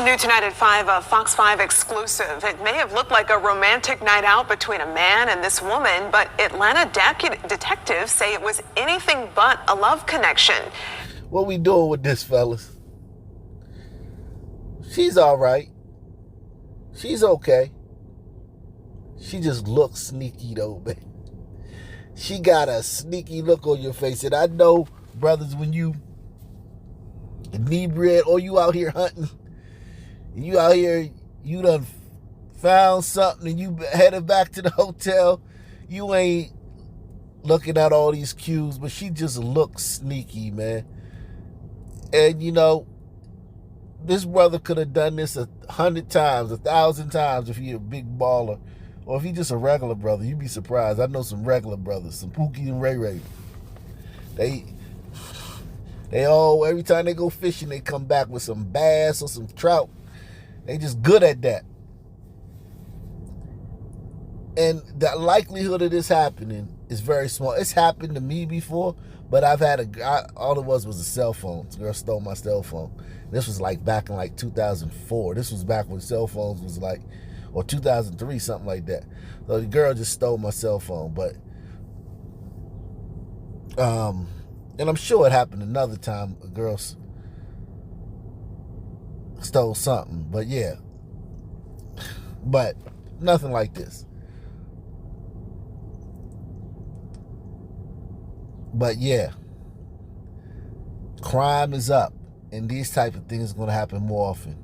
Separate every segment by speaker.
Speaker 1: New tonight at 5, a Fox 5 exclusive. It may have looked like a romantic night out between a man and this woman, but Atlanta detectives say it was anything but a love connection.
Speaker 2: What we doing with this, fellas? She's all right. She's okay. She just looks sneaky, though, man. She got a sneaky look on your face. And I know, brothers, when you inebriate or you out here hunting, you out here, you done found something and you headed back to the hotel, you ain't looking at all these cues, but she just looks sneaky, man. And, you know, this brother could have done this 100 times, 1,000 times if he a big baller. Or if he just a regular brother, you'd be surprised. I know some regular brothers, some Pookie and Ray Ray. They all, every time they go fishing, they come back with some bass or some trout. They just good at that. And the likelihood of this happening is very small. It's happened to me before, but I've had all it was a cell phone. The girl stole my cell phone. This was like back in like 2004. This was back when cell phones was like, or 2003, something like that. So the girl just stole my cell phone. But, and I'm sure it happened another time a girl stole something. But yeah. But nothing like this. But yeah. Crime is up. And these type of things are going to happen more often.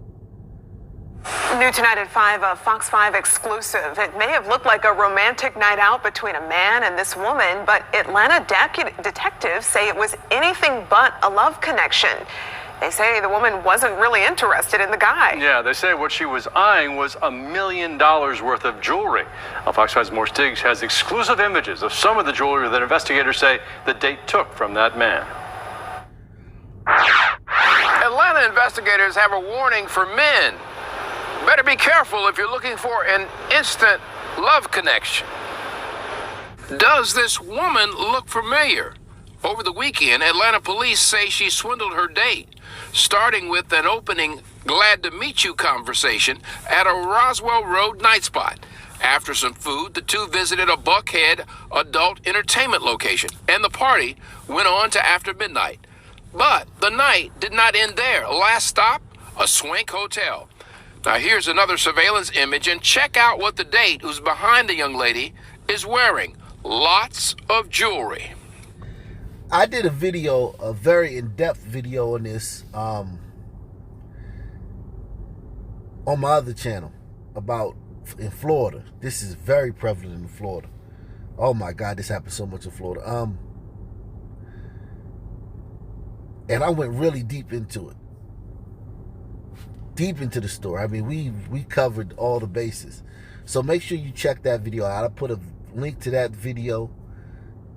Speaker 1: New tonight at 5, a Fox 5 exclusive. It may have looked like a romantic night out between a man and this woman, but Atlanta detectives say it was anything but a love connection. They say the woman wasn't really interested in the guy.
Speaker 3: Yeah, they say what she was eyeing was $1 million worth of jewelry. Fox 5's More Stiggs has exclusive images of some of the jewelry that investigators say the date took from that man.
Speaker 4: Atlanta investigators have a warning for men. Better be careful if you're looking for an instant love connection. Does this woman look familiar? Over the weekend, Atlanta police say she swindled her date, starting with an opening glad to meet you conversation at a Roswell Road night spot. After some food, the two visited a Buckhead adult entertainment location, and the party went on to after midnight. But the night did not end there. Last stop, a swank hotel. Now here's another surveillance image, and check out what the date who's behind the young lady is wearing. Lots of jewelry.
Speaker 2: I did a video, a very in-depth video on this on my other channel about in Florida. This is very prevalent in Florida. Oh my God, this happens so much in Florida. And I went really deep into it. Deep into the story. I mean, we covered all the bases. So make sure you check that video out. I'll put a link to that video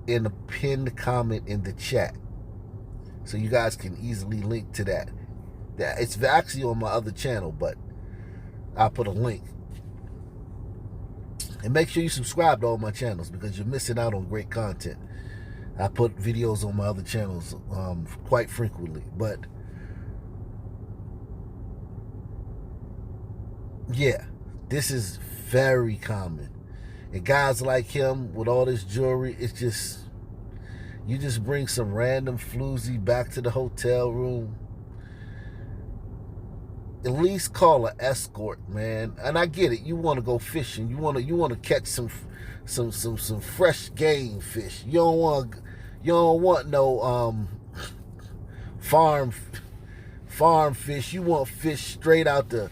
Speaker 2: in the pinned comment in the chat, so you guys can easily link to that. It's actually on my other channel, but I'll put a link. And make sure you subscribe to all my channels, because you're missing out on great content. I put videos on my other channels quite frequently, but yeah, this is very common. And guys like him with all this jewelry, it's just, you just bring some random floozy back to the hotel room. At least call an escort, man. And I get it, you want to go fishing, you want to catch some fresh game fish. You don't want no farm fish. You want fish straight out the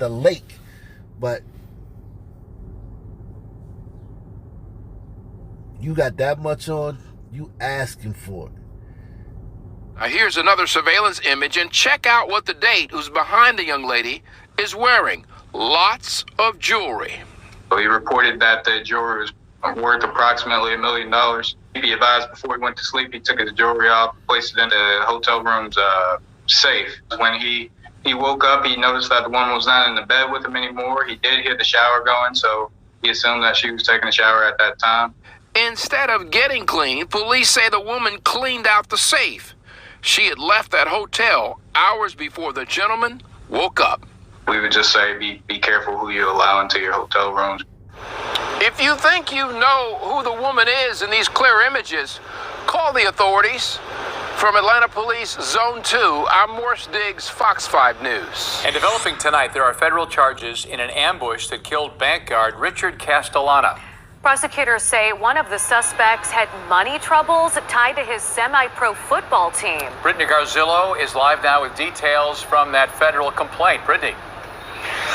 Speaker 2: lake. But you got that much on, you asking for it.
Speaker 4: Now here's another surveillance image, and check out what the date who's behind the young lady is wearing. Lots of jewelry.
Speaker 5: So he reported that the jewelry was worth approximately $1 million. He advised before he went to sleep, he took his jewelry off, placed it in the hotel room's safe. When he woke up, he noticed that the woman was not in the bed with him anymore. He did hear the shower going, so he assumed that she was taking a shower at that time.
Speaker 4: Instead of getting clean, police say the woman cleaned out the safe. she had left that hotel hours before the gentleman woke up.
Speaker 5: We would just say be careful who you allow into your hotel rooms.
Speaker 4: If you think you know who the woman is in these clear images, call the authorities. From Atlanta Police Zone 2, I'm Morse Diggs, Fox 5 News.
Speaker 6: And developing tonight, there are federal charges in an ambush that killed bank guard Richard Castellana.
Speaker 7: Prosecutors say one of the suspects had money troubles tied to his semi-pro football team.
Speaker 6: Brittany Garzillo is live now with details from that federal complaint. Brittany.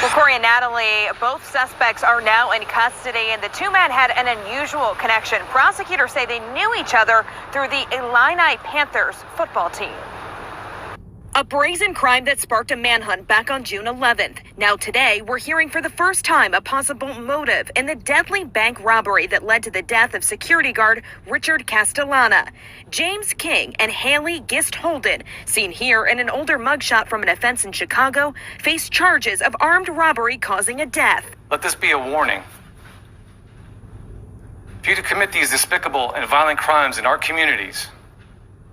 Speaker 8: Well, Corey and Natalie, both suspects are now in custody, and the two men had an unusual connection. Prosecutors say they knew each other through the Illini Panthers football team.
Speaker 9: A brazen crime that sparked a manhunt back on June 11th. Now today, we're hearing for the first time a possible motive in the deadly bank robbery that led to the death of security guard Richard Castellana. James King and Haley Gist Holden, seen here in an older mugshot from an offense in Chicago, face charges of armed robbery causing a death.
Speaker 10: Let this be a warning. For you to commit these despicable and violent crimes in our communities,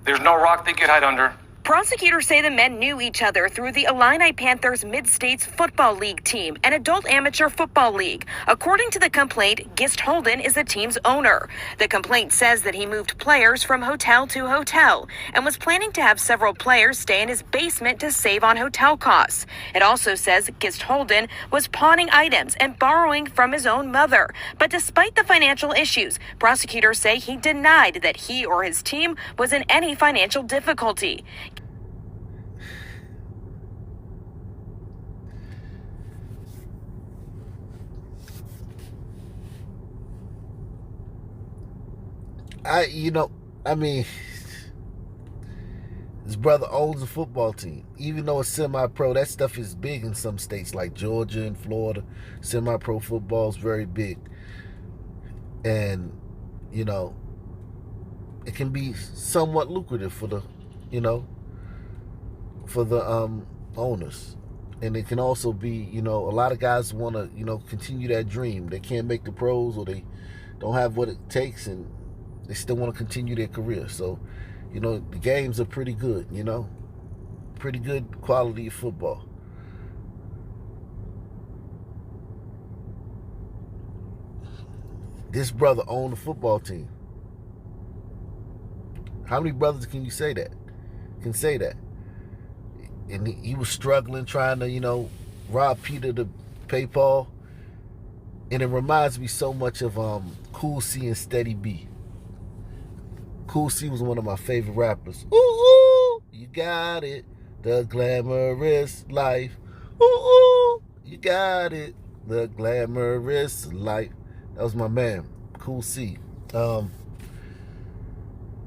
Speaker 10: there's no rock they could hide under.
Speaker 9: Prosecutors say the men knew each other through the Illini Panthers Mid-States Football League team, an adult amateur football league. According to the complaint, Gist Holden is the team's owner. The complaint says that he moved players from hotel to hotel and was planning to have several players stay in his basement to save on hotel costs. It also says Gist Holden was pawning items and borrowing from his own mother. But despite the financial issues, prosecutors say he denied that he or his team was in any financial difficulty.
Speaker 2: His brother owns a football team. Even though it's semi-pro, that stuff is big in some states like Georgia and Florida. Semi-pro football is very big. And, it can be somewhat lucrative for the owners. And it can also be, a lot of guys want to, continue that dream. They can't make the pros, or they don't have what it takes, and they still want to continue their career. So, the games are pretty good, pretty good quality of football. This brother owned a football team. How many brothers can say that? And he was struggling, trying to, rob Peter to pay Paul. And it reminds me so much of Cool C and Steady B. Cool C was one of my favorite rappers. Ooh, ooh, you got it. The glamorous life. Ooh, ooh, you got it. The glamorous life. That was my man, Cool C.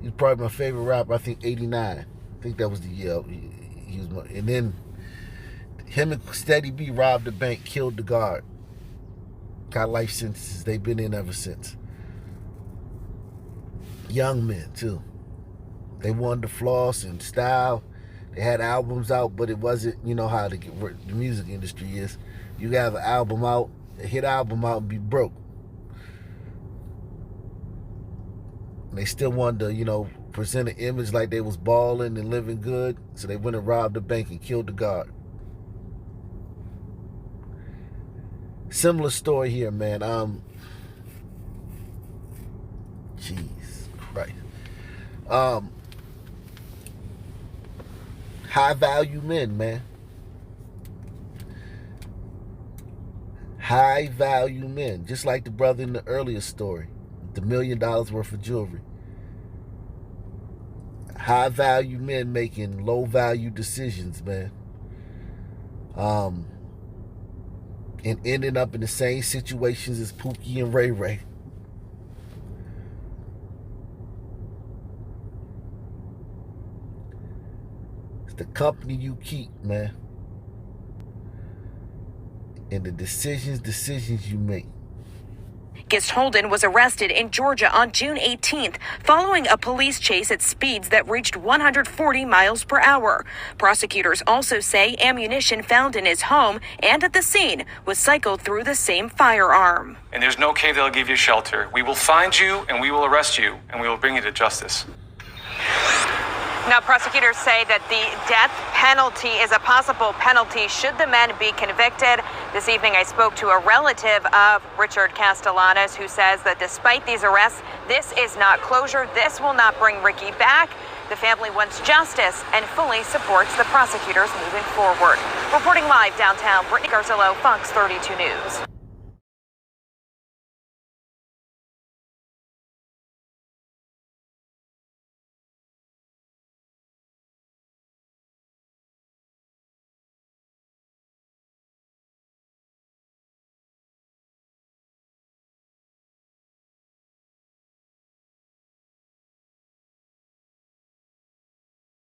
Speaker 2: He's probably my favorite rapper. I think 89. I think that was the year. He was and then him and Steady B robbed the bank, killed the guard. Got life sentences. They've been in ever since. Young men, too. They wanted to floss and style. They had albums out, but it wasn't, how the music industry is. You have an album out, a hit album out, and be broke. And they still wanted to, present an image like they was balling and living good, so they went and robbed the bank and killed the guard. Similar story here, man. Jeez Christ. High value men, man. High value men. Just like the brother in the earlier story. The $1 million worth of jewelry. High value men making low value decisions, man. And ending up in the same situations as Pookie and Ray Ray. It's the company you keep, man. And the decisions you make.
Speaker 9: Gist Holden was arrested in Georgia on June 18th following a police chase at speeds that reached 140 miles per hour. Prosecutors also say ammunition found in his home and at the scene was cycled through the same firearm.
Speaker 10: And there's no cave that'll give you shelter. We will find you and we will arrest you and we will bring you to justice.
Speaker 8: Now, prosecutors say that the death penalty is a possible penalty should the men be convicted. This evening, I spoke to a relative of Richard Castellanos who says that despite these arrests, this is not closure. This will not bring Ricky back. The family wants justice and fully supports the prosecutors moving forward. Reporting live downtown, Brittany Garzillo, Fox 32 News.